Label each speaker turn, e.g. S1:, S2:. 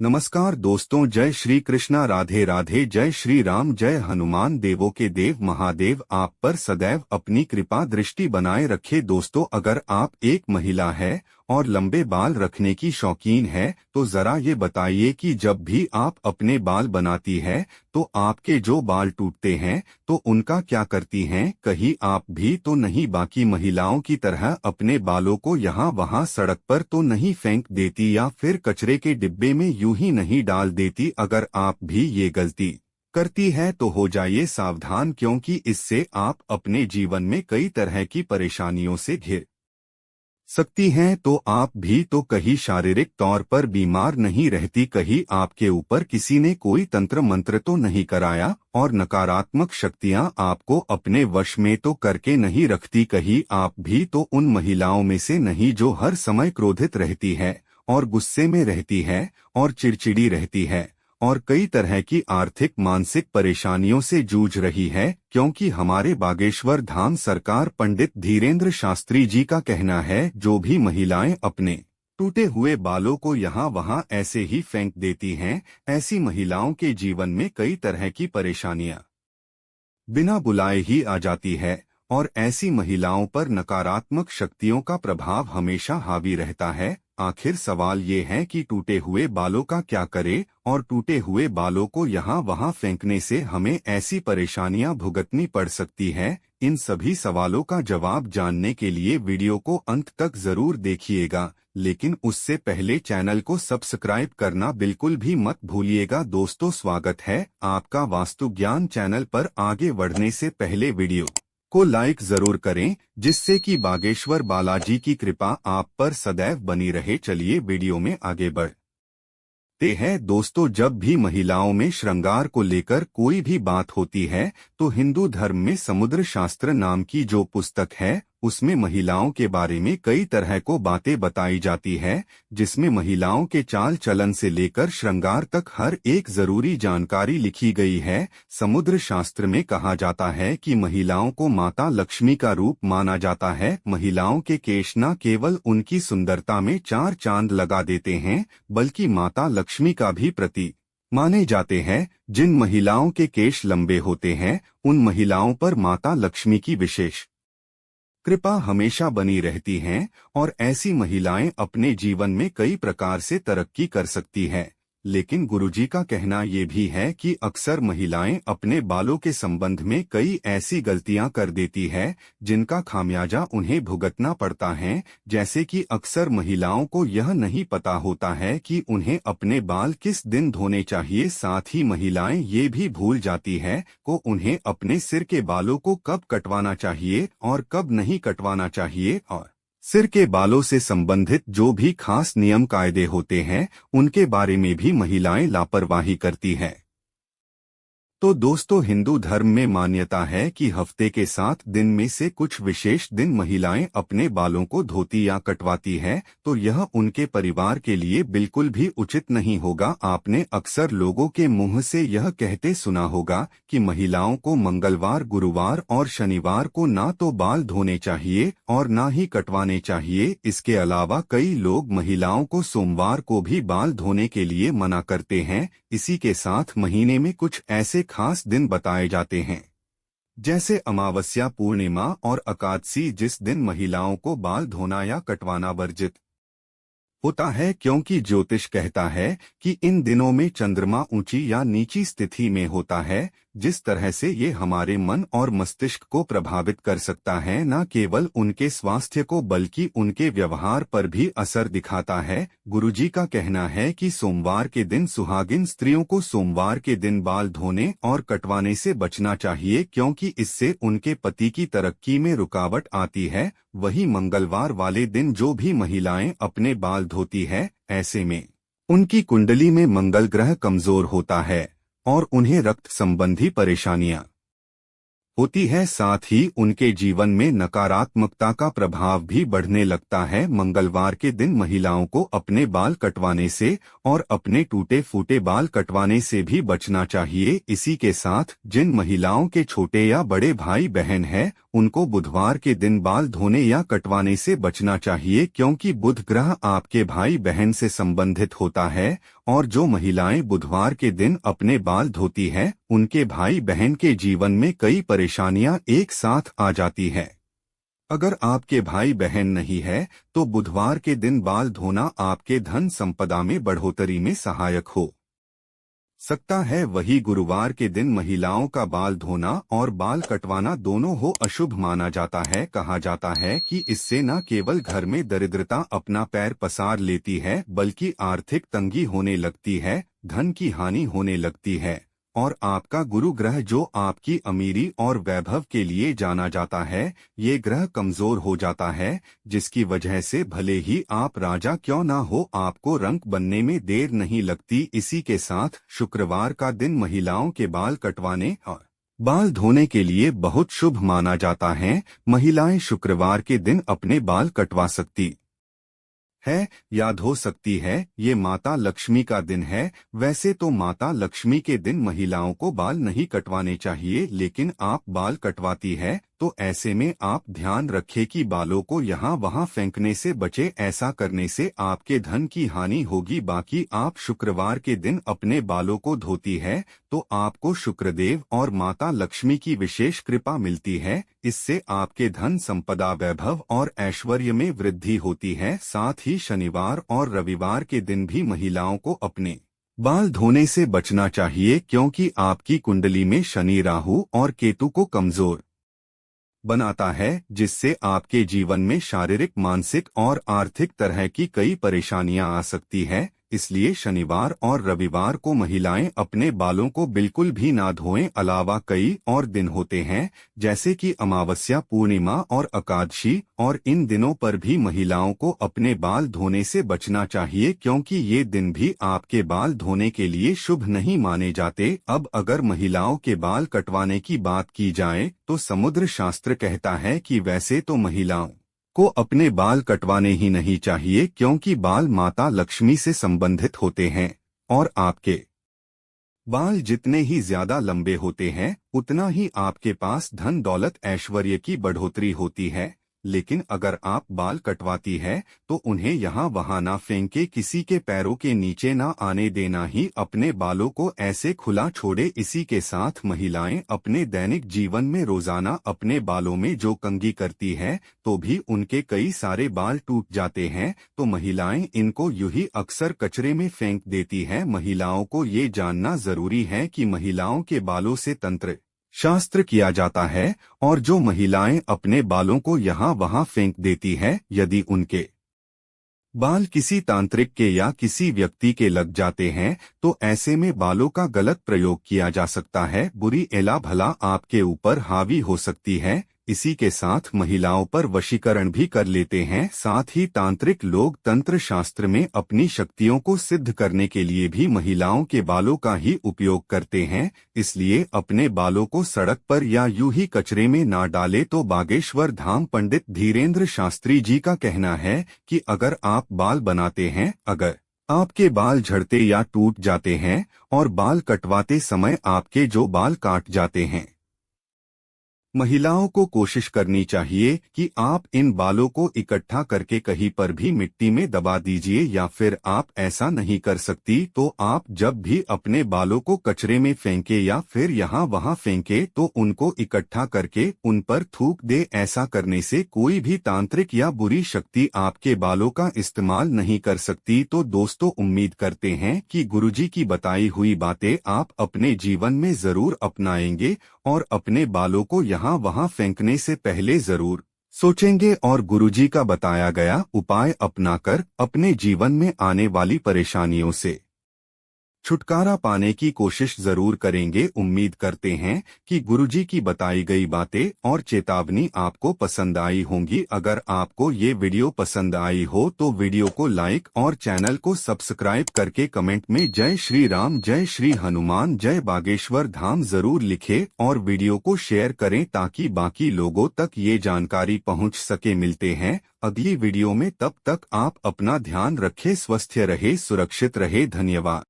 S1: नमस्कार दोस्तों, जय श्री कृष्णा, राधे राधे, जय श्री राम, जय हनुमान देवों के देव महादेव आप पर सदैव अपनी कृपा दृष्टि बनाए रखे। दोस्तों, अगर आप एक महिला है और लंबे बाल रखने की शौकीन है तो जरा ये बताइए कि जब भी आप अपने बाल बनाती है तो आपके जो बाल टूटते हैं तो उनका क्या करती हैं? कहीं आप भी तो नहीं बाकी महिलाओं की तरह अपने बालों को यहाँ वहाँ सड़क पर तो नहीं फेंक देती या फिर कचरे के डिब्बे में यूं ही नहीं डाल देती? अगर आप भी ये गलती करती है तो हो जाइए सावधान, क्योंकि इससे आप अपने जीवन में कई तरह की परेशानियों से घिर सकती हैं। तो आप भी तो कहीं शारीरिक तौर पर बीमार नहीं रहती? कहीं आपके ऊपर किसी ने कोई तंत्र मंत्र तो नहीं कराया और नकारात्मक शक्तियां आपको अपने वश में तो करके नहीं रखती? कहीं आप भी तो उन महिलाओं में से नहीं जो हर समय क्रोधित रहती है और गुस्से में रहती है और चिड़चिड़ी रहती है और कई तरह की आर्थिक मानसिक परेशानियों से जूझ रही है? क्योंकि हमारे बागेश्वर धाम सरकार पंडित धीरेन्द्र शास्त्री जी का कहना है, जो भी महिलाएं अपने टूटे हुए बालों को यहाँ वहाँ ऐसे ही फेंक देती हैं, ऐसी महिलाओं के जीवन में कई तरह की परेशानियां बिना बुलाए ही आ जाती है और ऐसी महिलाओं पर नकारात्मक शक्तियों का प्रभाव हमेशा हावी रहता है। आखिर सवाल ये है कि टूटे हुए बालों का क्या करे और टूटे हुए बालों को यहाँ वहाँ फेंकने से हमें ऐसी परेशानियां भुगतनी पड़ सकती है। इन सभी सवालों का जवाब जानने के लिए वीडियो को अंत तक जरूर देखिएगा, लेकिन उससे पहले चैनल को सब्सक्राइब करना बिल्कुल भी मत भूलिएगा। दोस्तों, स्वागत है आपका वास्तु ज्ञान चैनल पर। आगे बढ़ने से पहले वीडियो को लाइक जरूर करें, जिससे कि बागेश्वर बालाजी की कृपा आप पर सदैव बनी रहे। चलिए वीडियो में आगे बढ़ते हैं। दोस्तों, जब भी महिलाओं में श्रृंगार को लेकर कोई भी बात होती है तो हिंदू धर्म में समुद्र शास्त्र नाम की जो पुस्तक है उसमें महिलाओं के बारे में कई तरह को बातें बताई जाती है, जिसमें महिलाओं के चाल चलन से लेकर श्रृंगार तक हर एक जरूरी जानकारी लिखी गई है। समुद्र शास्त्र में कहा जाता है कि महिलाओं को माता लक्ष्मी का रूप माना जाता है। महिलाओं के केश न केवल उनकी सुंदरता में चार चांद लगा देते हैं, बल्कि माता लक्ष्मी का भी प्रतीक माने जाते हैं। जिन महिलाओं के केश लंबे होते हैं उन महिलाओं पर माता लक्ष्मी की विशेष कृपा हमेशा बनी रहती हैं और ऐसी महिलाएं अपने जीवन में कई प्रकार से तरक्की कर सकती हैं। लेकिन गुरुजी का कहना ये भी है कि अक्सर महिलाएं अपने बालों के संबंध में कई ऐसी गलतियां कर देती है जिनका खामियाजा उन्हें भुगतना पड़ता है। जैसे कि अक्सर महिलाओं को यह नहीं पता होता है कि उन्हें अपने बाल किस दिन धोने चाहिए। साथ ही महिलाएं ये भी भूल जाती है को उन्हें अपने सिर के बालों को कब कटवाना चाहिए और कब नहीं कटवाना चाहिए, और सिर के बालों से संबंधित जो भी खास नियम कायदे होते हैं उनके बारे में भी महिलाएं लापरवाही करती हैं। तो दोस्तों, हिंदू धर्म में मान्यता है कि हफ्ते के 7 दिन में से कुछ विशेष दिन महिलाएं अपने बालों को धोती या कटवाती है, तो यह उनके परिवार के लिए बिल्कुल भी उचित नहीं होगा। आपने अक्सर लोगों के मुंह से यह कहते सुना होगा कि महिलाओं को मंगलवार, गुरुवार और शनिवार को ना तो बाल धोने चाहिए और ना ही कटवाने चाहिए। इसके अलावा कई लोग महिलाओं को सोमवार को भी बाल धोने के लिए मना करते हैं। इसी के साथ महीने में कुछ ऐसे खास दिन बताए जाते हैं, जैसे अमावस्या, पूर्णिमा और एकादशी, जिस दिन महिलाओं को बाल धोना या कटवाना वर्जित होता है, क्योंकि ज्योतिष कहता है कि इन दिनों में चंद्रमा ऊंची या नीची स्थिति में होता है, जिस तरह से ये हमारे मन और मस्तिष्क को प्रभावित कर सकता है। न केवल उनके स्वास्थ्य को बल्कि उनके व्यवहार पर भी असर दिखाता है। गुरुजी का कहना है कि सोमवार के दिन सुहागिन स्त्रियों को सोमवार के दिन बाल धोने और कटवाने से बचना चाहिए, क्योंकि इससे उनके पति की तरक्की में रुकावट आती है। वही मंगलवार वाले दिन जो भी महिलाएं अपने बाल धोती है, ऐसे में उनकी कुंडली में मंगल ग्रह कमजोर होता है और उन्हें रक्त संबंधी परेशानियां होती है। साथ ही उनके जीवन में नकारात्मकता का प्रभाव भी बढ़ने लगता है। मंगलवार के दिन महिलाओं को अपने बाल कटवाने से और अपने टूटे फूटे बाल कटवाने से भी बचना चाहिए। इसी के साथ जिन महिलाओं के छोटे या बड़े भाई बहन हैं उनको बुधवार के दिन बाल धोने या कटवाने से बचना चाहिए, क्योंकि बुध ग्रह आपके भाई बहन से संबंधित होता है और जो महिलाएं बुधवार के दिन अपने बाल धोती है उनके भाई बहन के जीवन में कई परेशानियां एक साथ आ जाती है। अगर आपके भाई बहन नहीं है तो बुधवार के दिन बाल धोना आपके धन संपदा में बढ़ोतरी में सहायक हो सकता है। वही गुरुवार के दिन महिलाओं का बाल धोना और बाल कटवाना दोनों हो अशुभ माना जाता है। कहा जाता है कि इससे न केवल घर में दरिद्रता अपना पैर पसार लेती है बल्कि आर्थिक तंगी होने लगती है, धन की हानि होने लगती है और आपका गुरु ग्रह जो आपकी अमीरी और वैभव के लिए जाना जाता है ये ग्रह कमजोर हो जाता है, जिसकी वजह से भले ही आप राजा क्यों ना हो आपको रंक बनने में देर नहीं लगती। इसी के साथ शुक्रवार का दिन महिलाओं के बाल कटवाने और बाल धोने के लिए बहुत शुभ माना जाता है। महिलाएं शुक्रवार के दिन अपने बाल कटवा सकती है या धो सकती है। ये माता लक्ष्मी का दिन है। वैसे तो माता लक्ष्मी के दिन महिलाओं को बाल नहीं कटवाने चाहिए, लेकिन आप बाल कटवाती है तो ऐसे में आप ध्यान रखें कि बालों को यहाँ वहाँ फेंकने से बचे। ऐसा करने से आपके धन की हानि होगी। बाकी आप शुक्रवार के दिन अपने बालों को धोती है तो आपको शुक्रदेव और माता लक्ष्मी की विशेष कृपा मिलती है। इससे आपके धन संपदा वैभव और ऐश्वर्य में वृद्धि होती है। साथ ही शनिवार और रविवार के दिन भी महिलाओं को अपने बाल धोने से बचना चाहिए, क्योंकि आपकी कुंडली में शनि राहु और केतु को कमजोर बनाता है, जिससे आपके जीवन में शारीरिक, मानसिक और आर्थिक तरह की कई परेशानियां आ सकती है। इसलिए शनिवार और रविवार को महिलाएं अपने बालों को बिल्कुल भी ना धोएं। अलावा कई और दिन होते हैं जैसे कि अमावस्या, पूर्णिमा और एकादशी, और इन दिनों पर भी महिलाओं को अपने बाल धोने से बचना चाहिए, क्योंकि ये दिन भी आपके बाल धोने के लिए शुभ नहीं माने जाते। अब अगर महिलाओं के बाल कटवाने की बात की जाए तो समुद्र शास्त्र कहता है कि वैसे तो महिलाओं को अपने बाल कटवाने ही नहीं चाहिए, क्योंकि बाल माता लक्ष्मी से संबंधित होते हैं और आपके बाल जितने ही ज्यादा लंबे होते हैं उतना ही आपके पास धन दौलत ऐश्वर्य की बढ़ोतरी होती है। लेकिन अगर आप बाल कटवाती है तो उन्हें यहाँ वहाँ ना फेंके, किसी के पैरों के नीचे ना आने देना ही अपने बालों को ऐसे खुला छोड़े। इसी के साथ महिलाएं अपने दैनिक जीवन में रोजाना अपने बालों में जो कंघी करती है तो भी उनके कई सारे बाल टूट जाते हैं, तो महिलाएं इनको यूं ही अक्सर कचरे में फेंक देती है। महिलाओं को ये जानना जरूरी है कि महिलाओं के बालों से तंत्र शास्त्र किया जाता है, और जो महिलाएं अपने बालों को यहाँ वहाँ फेंक देती है, यदि उनके बाल किसी तांत्रिक के या किसी व्यक्ति के लग जाते हैं तो ऐसे में बालों का गलत प्रयोग किया जा सकता है। बुरी एला भला आपके ऊपर हावी हो सकती है। इसी के साथ महिलाओं पर वशीकरण भी कर लेते हैं। साथ ही तांत्रिक लोग तंत्र शास्त्र में अपनी शक्तियों को सिद्ध करने के लिए भी महिलाओं के बालों का ही उपयोग करते हैं। इसलिए अपने बालों को सड़क पर या यूं ही कचरे में ना डाले। तो बागेश्वर धाम पंडित धीरेन्द्र शास्त्री जी का कहना है कि अगर आप बाल बनाते हैं, अगर आपके बाल झड़ते या टूट जाते हैं और बाल कटवाते समय आपके जो बाल काट जाते हैं, महिलाओं को कोशिश करनी चाहिए कि आप इन बालों को इकट्ठा करके कहीं पर भी मिट्टी में दबा दीजिए, या फिर आप ऐसा नहीं कर सकती तो आप जब भी अपने बालों को कचरे में फेंके या फिर यहाँ वहाँ फेंके तो उनको इकट्ठा करके उन पर थूक दे। ऐसा करने से कोई भी तांत्रिक या बुरी शक्ति आपके बालों का इस्तेमाल नहीं कर सकती। तो दोस्तों, उम्मीद करते हैं कि गुरुजी की बताई हुई बातें आप अपने जीवन में जरूर अपनाएंगे और अपने बालों को यहाँ वहाँ फेंकने से पहले जरूर सोचेंगे और गुरुजी का बताया गया उपाय अपनाकर अपने जीवन में आने वाली परेशानियों से छुटकारा पाने की कोशिश जरूर करेंगे। उम्मीद करते हैं कि गुरुजी की बताई गई बातें और चेतावनी आपको पसंद आई होंगी। अगर आपको ये वीडियो पसंद आई हो तो वीडियो को लाइक और चैनल को सब्सक्राइब करके कमेंट में जय श्री राम, जय श्री हनुमान, जय बागेश्वर धाम जरूर लिखें और वीडियो को शेयर करें ताकि बाकी लोगों तक ये जानकारी पहुंच सके। मिलते हैं अगली वीडियो में, तब तक आप अपना ध्यान रखें, स्वस्थ रहे, सुरक्षित रहे। धन्यवाद।